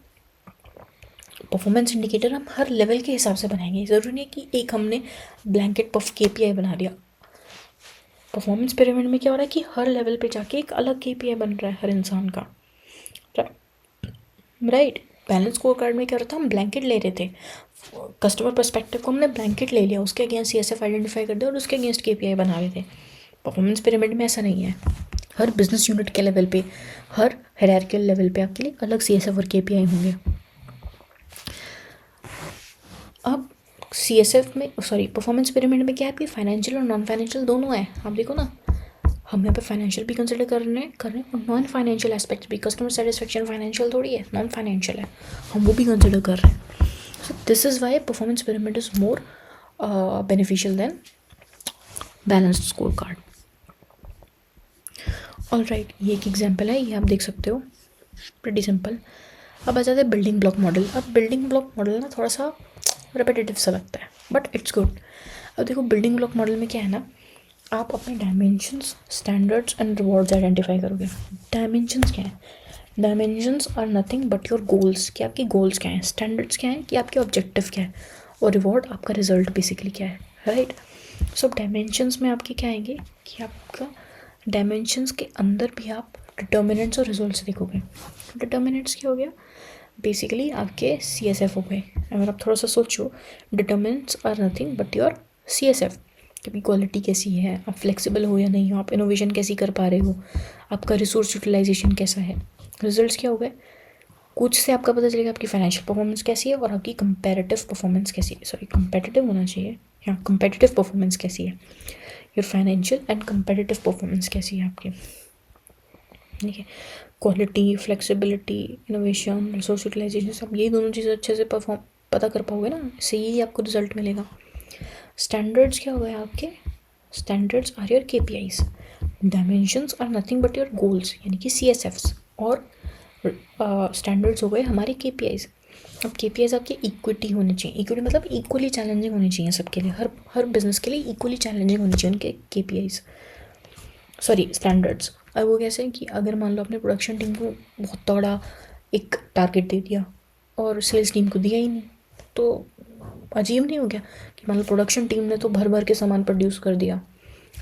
performance indicator हम हर level के हिसाब से बनाएंगे। ज़रूरी नहीं कि एक हमने ब्लैंकेट पफ KPI बना दिया। परफॉर्मेंस पिरामिड में क्या हो रहा है कि हर लेवल पे जाके एक अलग KPI बन रहा है हर इंसान का, राइट। बैलेंस स्कोर कार्ड में क्या होता था, हम ब्लैंकेट ले रहे थे, कस्टमर पर्सपेक्टिव को हमने ब्लैंकेट ले लिया, उसके अगेंस्ट CSF आइडेंटिफाई कर दिया और उसके अगेंस्ट KPI बना रहे थे। परफॉर्मेंस पिरामिड में ऐसा नहीं है, हर बिजनेस यूनिट के लेवल पे, हर हायरार्किकल लेवल पे आपके लिए अलग CSF और KPI होंगे। अब CSF में परफॉर्मेंस पिरामिड में क्या है, आपकी फाइनेंशियल और नॉन फाइनेंशियल दोनों है। आप देखो ना, हम यहाँ पे फाइनेंशियल भी कंसिडर कर रहे हैं और नॉन फाइनेंशियल एस्पेक्ट्स भी। कस्टमर सेटिस्फेक्शन फाइनेंशियल थोड़ी है, नॉन फाइनेंशियल है, हम वो भी कंसिडर कर रहे हैं। So this is why performance pyramid is more beneficial than balanced score card. Alright, ये एक एग्जांपल है, ये आप देख सकते हो, प्रीटी सिंपल। अब आ जाते हैं बिल्डिंग ब्लॉक मॉडल। अब बिल्डिंग ब्लॉक मॉडल ना थोड़ा सा रिपीटेटिव सा लगता है, बट इट्स गुड। अब देखो बिल्डिंग ब्लॉक मॉडल में क्या है ना, आप अपने dimensions, standards and rewards identify करोगे। डायमेंशंस क्या है, dimensions are nothing but your goals, कि आपके गोल्स क्या हैं, स्टैंडर्ड्स क्या हैं कि आपके ऑब्जेक्टिव क्या है, और रिवॉर्ड आपका रिजल्ट बेसिकली क्या है, राइट। सो डायमेंशंस में आपके क्या आएंगे कि आपका डायमेंशंस के अंदर भी आप डिटर्मिनेंट्स और रिजल्ट्स देखोगे। डिटर्मिनेंट्स क्या हो गया, बेसिकली आपके CSF हो गए। अगर आप थोड़ा सा सोचो, determinants are nothing but your CSF, कि क्वालिटी कैसी है, आप फ्लेक्सिबल हो या नहीं हो, आप इनोवेशन कैसी कर पा रहे हो, आपका रिसोर्स यूटिलाइजेशन कैसा है। रिजल्ट्स क्या हो गए, कुछ से आपका पता चलेगा आपकी फाइनेंशियल परफॉर्मेंस कैसी है और आपकी कंपैरेटिव परफॉर्मेंस कैसी है, कंपेटिटिव होना चाहिए, या कंपेटिटिव परफॉर्मेंस कैसी है, your financial and competitive performance कैसी है आपकी। ठीक है, quality, flexibility, innovation, resource utilization, सब यही दोनों चीज़ें अच्छे से पता कर पाओगे ना, इससे ही आपको रिजल्ट मिलेगा। स्टैंडर्ड्स क्या हो गए आपके, standards are your KPIs, dimensions are nothing but your goals यानी कि CSFs, और स्टैंडर्ड्स हो गए हमारे KPIs। अब KPIs आपके इक्विटी होने चाहिए, इक्विटी मतलब इक्वली चैलेंजिंग होनी चाहिए सबके लिए, हर बिजनेस के लिए इक्वली चैलेंजिंग होनी चाहिए उनके KPIs, स्टैंडर्ड्स। अब वो कैसे कि अगर मान लो अपने प्रोडक्शन टीम को बहुत तगड़ा एक टारगेट दे दिया और सेल्स टीम को दिया ही नहीं, तो अजीब नहीं हो गया कि मान लो प्रोडक्शन टीम ने तो भर भर के सामान प्रोड्यूस कर दिया,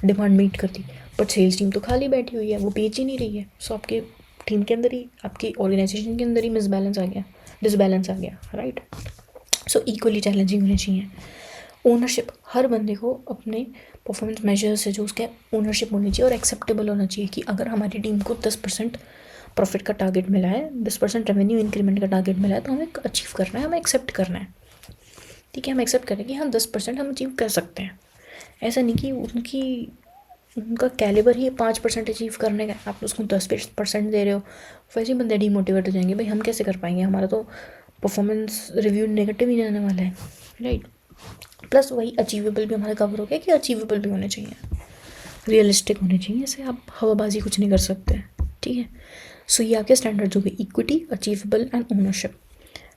डिमांड मीट कर दी, बट सेल्स टीम तो खाली बैठी हुई है, वो बेच ही नहीं रही है। सो आपके टीम के अंदर ही, आपकी ऑर्गेनाइजेशन के अंदर ही डिसबैलेंस आ गया, राइट। सो इक्वली चैलेंजिंग होनी चाहिए। ओनरशिप, हर बंदे को अपने परफॉर्मेंस मेजर्स से जो उसका ओनरशिप होनी चाहिए और एक्सेप्टेबल होना चाहिए कि अगर हमारी टीम को 10% प्रॉफिट का टारगेट मिला है, 10% रेवेन्यू इंक्रीमेंट का टारगेट मिला है, तो हमें अचीव करना है, हमें एक्सेप्ट करना है। ठीक है, हम एक्सेप्ट करें कि हाँ 10% हम अचीव कर सकते हैं। ऐसा नहीं कि उनकी उनका कैलिबर ही 5% अचीव करने का, आप उसको 10% दे रहे हो, वैसे ही बंदे डीमोटिवेट हो जाएंगे, भाई हम कैसे कर पाएंगे, हमारा तो परफॉर्मेंस रिव्यू नेगेटिव ही जाने वाला है, राइट। प्लस वही अचीवेबल भी हमारा कवर हो गया कि अचीवेबल भी होने चाहिए, रियलिस्टिक होने चाहिए, ऐसे आप हवाबाजी कुछ नहीं कर सकते, ठीक है। सो ये आपके स्टैंडर्ड्स हो गए, equity, achievable and ownership.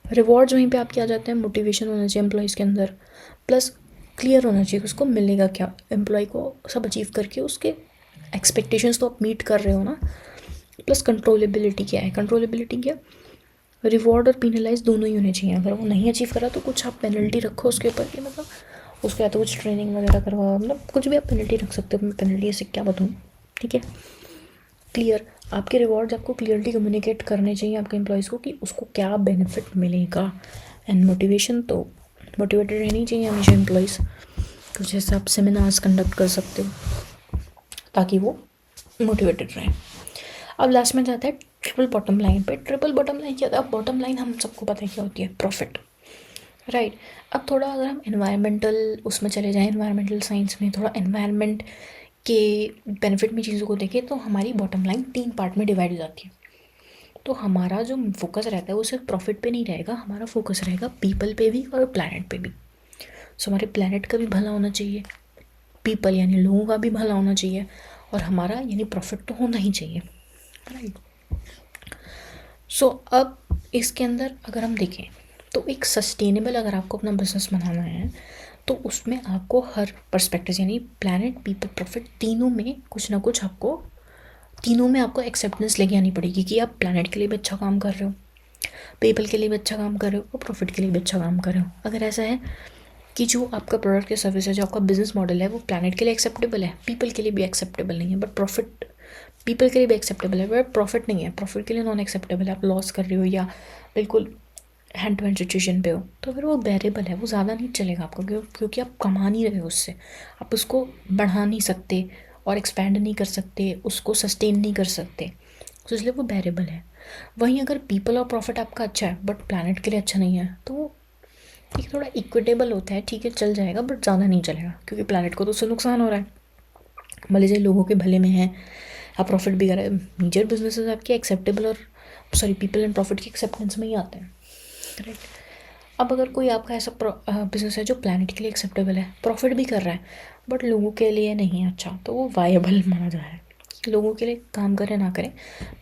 Rewards वहीं पे आपके आ जाते हैं, मोटिवेशन होना चाहिए एम्प्लॉयज़ के अंदर, प्लस क्लियर होना चाहिए उसको मिलेगा क्या, एम्प्लॉय को सब अचीव करके उसके एक्सपेक्टेशंस तो आप मीट कर रहे हो ना। प्लस कंट्रोलेबिलिटी क्या है, कंट्रोलेबिलिटी क्या, रिवॉर्ड और पीनलाइज दोनों ही होने चाहिए, अगर वो नहीं अचीव करा तो कुछ आप पेनल्टी रखो उसके ऊपर कि मतलब उसको या तो कुछ ट्रेनिंग वगैरह करवाओ, मतलब कुछ भी आप पेनल्टी रख सकते हो, मैं पेनल्टी ऐसे क्या बताऊँ, ठीक है। क्लियर, आपके रिवॉर्ड्स आपको क्लियरली कम्युनिकेट करने चाहिए आपके एम्प्लॉयज़ को कि उसको क्या बेनिफिट मिलेगा। एंड मोटिवेशन, तो मोटिवेटेड रहनी चाहिए हमेशा एम्प्लॉयज़, कुछ ऐसे आप सेमिनार्स कंडक्ट कर सकते हो ताकि वो मोटिवेटेड रहें। अब लास्ट में जाता है ट्रिपल बॉटम लाइन पे। ट्रिपल बॉटम लाइन क्या होता है, बॉटम लाइन हम सबको पता है क्या होती है, प्रॉफिट, राइट। अब थोड़ा अगर हम एनवायरमेंटल उसमें चले जाएँ, एनवायरमेंटल साइंस में थोड़ा एनवायरमेंट के बेनिफिट में चीज़ों को देखें तो हमारी बॉटम लाइन 3 पार्ट में डिवाइड हो जाती है। तो हमारा जो फोकस रहता है वो सिर्फ प्रॉफिट पे नहीं रहेगा, हमारा फोकस रहेगा पीपल पे भी और प्लैनेट पे भी। सो हमारे प्लैनेट का भी भला होना चाहिए, पीपल यानी लोगों का भी भला होना चाहिए, और हमारा यानी प्रॉफिट तो होना ही चाहिए, राइट। सो अब इसके अंदर अगर हम देखें तो एक सस्टेनेबल, अगर आपको अपना बिजनेस बनाना है तो उसमें आपको हर पर्सपेक्टिव यानी प्लैनेट, पीपल, प्रॉफिट, तीनों में कुछ ना कुछ आपको, तीनों में आपको एक्सेप्टेंस लेके आनी पड़ेगी कि आप प्लैनेट के लिए भी अच्छा काम कर रहे हो, पीपल के लिए भी अच्छा काम कर रहे हो और प्रॉफिट के लिए भी अच्छा काम कर रहे हो। अगर ऐसा है कि जो आपका प्रोडक्ट या सर्विस है, जो आपका बिजनेस मॉडल है वो प्लैनेट के लिए एक्सेप्टेबल है, पीपल के लिए भी एक्सेप्टेबल नहीं है, बट प्रॉफिट, पीपल के लिए भी एक्सेप्टेबल है बट प्रॉफिट नहीं है, प्रॉफिट के लिए नॉन एक्सेप्टेबल है, आप लॉस कर रहे हो या बिल्कुल हैंड टू हैंड सिचुएशन पे हो, तो फिर वो वेरिएबल है, वो ज़्यादा नहीं चलेगा आपको, क्योंकि आप कमा नहीं रहे हो उससे, आप उसको बढ़ा नहीं सकते और एक्सपैंड नहीं कर सकते, उसको सस्टेन नहीं कर सकते, तो इसलिए वो वेरिएबल है। वहीं अगर पीपल और प्रॉफिट आपका अच्छा है बट प्लैनेट के लिए अच्छा नहीं है तो वो एक थोड़ा इक्विटेबल होता है, ठीक है चल जाएगा बट ज़्यादा नहीं चलेगा, क्योंकि प्लैनेट को तो उससे नुकसान हो रहा है, भले से लोगों के भले में है, आप प्रॉफिट भी कर रहे हैं। मेजर बिजनेसेस आपके एक्सेप्टेबल और पीपल एंड प्रॉफिट की एक्सेप्टेंस में ही आते हैं, राइट। अब अगर कोई आपका ऐसा बिजनेस है जो प्लैनेट के लिए एक्सेप्टेबल है, प्रॉफिट भी कर रहा है बट लोगों के लिए नहीं है अच्छा, तो वो वायबल माना जा रहा है, लोगों के लिए काम करें ना करें,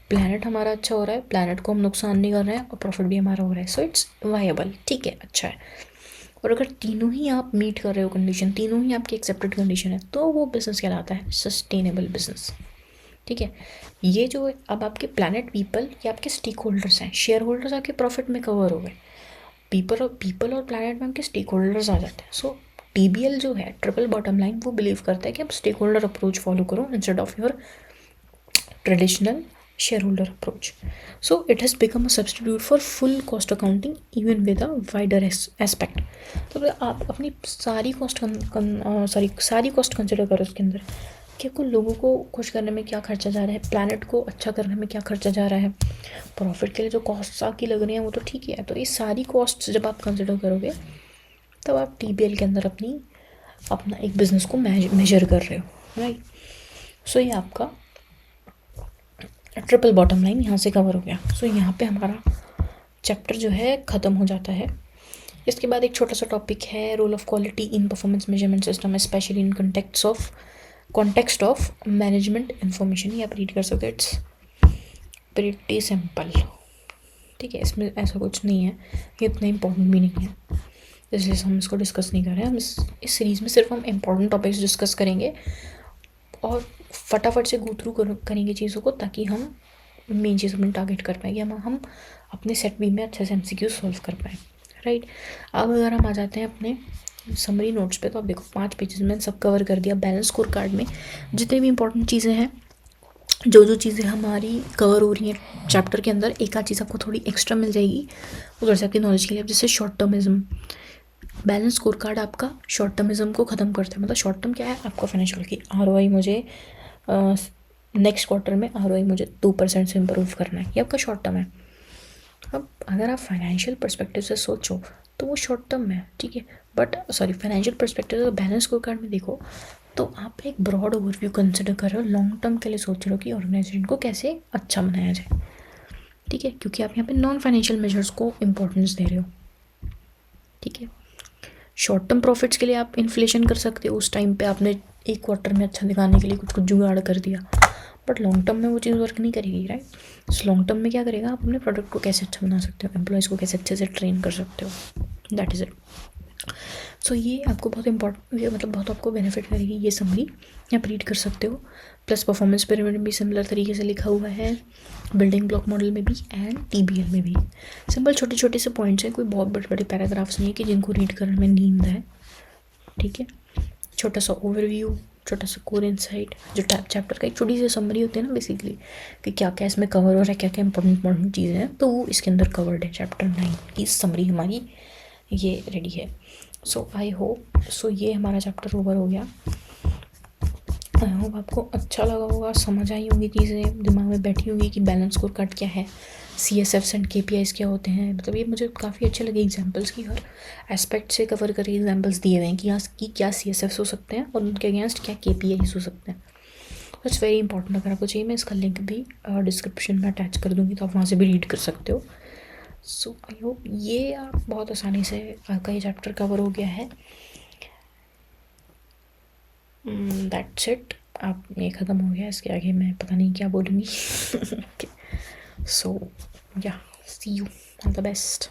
प्लैनेट हमारा अच्छा हो रहा है, प्लैनेट को हम नुकसान नहीं कर रहे हैं और प्रॉफिट भी हमारा हो रहा है, सो इट्स वायबल, ठीक है, अच्छा है। और अगर तीनों ही आप मीट कर रहे हो कंडीशन, तीनों ही आपकी एक्सेप्टेड कंडीशन है, तो वो बिजनेस कहलाता है सस्टेनेबल बिजनेस, ठीक है। ये जो अब आपके प्लैनेट, पीपल, ये आपके स्टेक होल्डर्स हैं, शेयर होल्डर्स आपके प्रॉफिट में कवर हो गए, पीपल और प्लैनेट में आपके स्टेक होल्डर्स आ जाते हैं। सो TBL जो है, ट्रिपल बॉटम लाइन, वो बिलीव करता है कि आप स्टेक होल्डर अप्रोच फॉलो करो instead of your traditional shareholder approach. So it has become a substitute for full cost accounting even with a wider aspect. तो आप अपनी सारी कॉस्ट सारी कॉस्ट कंसिडर करो उसके अंदर कि आपको लोगों को खुश करने में क्या खर्चा जा रहा है, प्लैनेट को अच्छा करने में क्या खर्चा जा रहा है, प्रॉफिट के लिए जो कॉस्ट आपकी लग रही हैं वो तो ठीक ही है। तो ये सारी कॉस्ट जब आप कंसिडर करोगे तब आप TBL के अंदर अपना एक बिज़नेस को मेजर कर रहे हो, राइट। सो ये आपका ट्रिपल बॉटम लाइन यहाँ से कवर हो गया। सो यहाँ पे हमारा चैप्टर जो है ख़त्म हो जाता है। इसके बाद एक छोटा सा टॉपिक है role of quality in performance measurement system, specially in context of management information. ये आप रीड कर सकते हो, इट्स प्रीटी सिंपल, ठीक है, इसमें ऐसा कुछ नहीं है, ये इतना इम्पोर्टेंट भी नहीं है, इसलिए हम इसको डिस्कस नहीं कर रहे हैं। हम इस सीरीज़ में सिर्फ हम इम्पोर्टेंट टॉपिक्स डिस्कस करेंगे और फटाफट से गो थ्रू करेंगे चीज़ों को, ताकि हम मेन चीज़ अपनी टारगेट कर पाएंगे, हम अपने सेट बी में अच्छे से MCQ सॉल्व कर पाएँ, राइट। अब अगर हम आ जाते हैं अपने समरी नोट्स पे, तो आप देखो 5 पेजेस में सब कवर कर दिया। बैलेंस स्कोर कार्ड में जितनी भी इंपॉर्टेंट चीज़ें हैं, जो चीज़ें हमारी कवर हो रही हैं चैप्टर के अंदर, एक आध चीज़ आपको थोड़ी एक्स्ट्रा मिल जाएगी उधर से आपकी नॉलेज के लिए। अब जैसे short termism, balance score card आपका शॉर्ट टर्मिज्म को ख़त्म करता है। मतलब शॉर्ट टर्म क्या है, आपका फाइनेंशियल की ROI मुझे नेक्स्ट क्वार्टर में ROI मुझे 2% से इम्प्रूव करना है, ये आपका शॉर्ट टर्म है। अब अगर आप फाइनेंशियल पर्सपेक्टिव से सोचो तो वो शॉर्ट टर्म है, ठीक है, बट फाइनेंशियल पर्सपेक्टिव से बैलेंस स्कोर कार्ड में देखो तो आप एक ब्रॉड ओवरव्यू कंसिडर कर रहे हो, लॉन्ग टर्म के लिए सोच रहे हो कि ऑर्गेनाइजेशन को कैसे अच्छा बनाया जाए, ठीक है, क्योंकि आप यहाँ पे नॉन फाइनेंशियल मेजर्स को इम्पोर्टेंस दे रहे हो, ठीक है। शॉर्ट टर्म प्रॉफिट्स के लिए आप इन्फ्लेशन कर सकते हो, उस टाइम पे आपने एक क्वार्टर में अच्छा दिखाने के लिए कुछ कुछ जुगाड़ कर दिया, बट लॉन्ग टर्म में वो चीज़ वर्क नहीं करेगी, राइट। इस लॉन्ग टर्म में क्या करेगा, आप अपने प्रोडक्ट को कैसे अच्छा बना सकते हो, एम्प्लॉयज़ को कैसे अच्छे से ट्रेन कर सकते हो, दैट इज़ इट। सो ये आपको बहुत इंपॉर्टेंट, ये मतलब बहुत आपको बेनिफिट करेगी ये समरी, आप रीड कर सकते हो। प्लस परफॉर्मेंस पिरामिड भी सिमिलर तरीके से लिखा हुआ है, बिल्डिंग ब्लॉक मॉडल में भी एंड TBL में भी। सिंपल छोटे छोटे से पॉइंट्स हैं, कोई बहुत बड़े बड़े पैराग्राफ्स नहीं है कि जिनको रीड करने में नींद है, ठीक है। छोटा सा ओवरव्यू, छोटा सा कोर इनसाइट, जो चैप्टर का एक छोटी सी समरी होती है ना बेसिकली, कि क्या क्या इसमें कवर हो रहा है, क्या क्या इंपॉर्टेंट चीज़ें हैं, तो वो इसके अंदर कवर्ड है। चैप्टर 9 की समरी हमारी ये रेडी है। सो आई होप, सो ये हमारा चैप्टर ओवर हो गया। आई होप आपको अच्छा लगा होगा, समझ आई होंगी चीज़ें, दिमाग में बैठी होगी कि बैलेंस स्कोर कार्ड क्या है, CSFs एंड KPIs क्या होते हैं। मतलब ये मुझे काफ़ी अच्छे लगे एग्जांपल्स की, हर एस्पेक्ट से कवर करके एग्जांपल्स दिए हुए हैं कि यहाँ की क्या CSFs हो सकते हैं और उनके अगेंस्ट क्या KPIs हो सकते हैं। इट्स वेरी इंपॉर्टेंट, अगर आपको चाहिए मैं इसका लिंक भी डिस्क्रिप्शन में अटैच कर दूँगी, तो आप वहाँ से भी रीड कर सकते हो। सो आई होप ये आप बहुत आसानी से आपका ये चैप्टर कवर हो गया है। दैट्स इट, आप ये ख़त्म हो गया, इसके आगे मैं पता नहीं क्या बोलूँगी। सो या सी यू, ऑल द बेस्ट।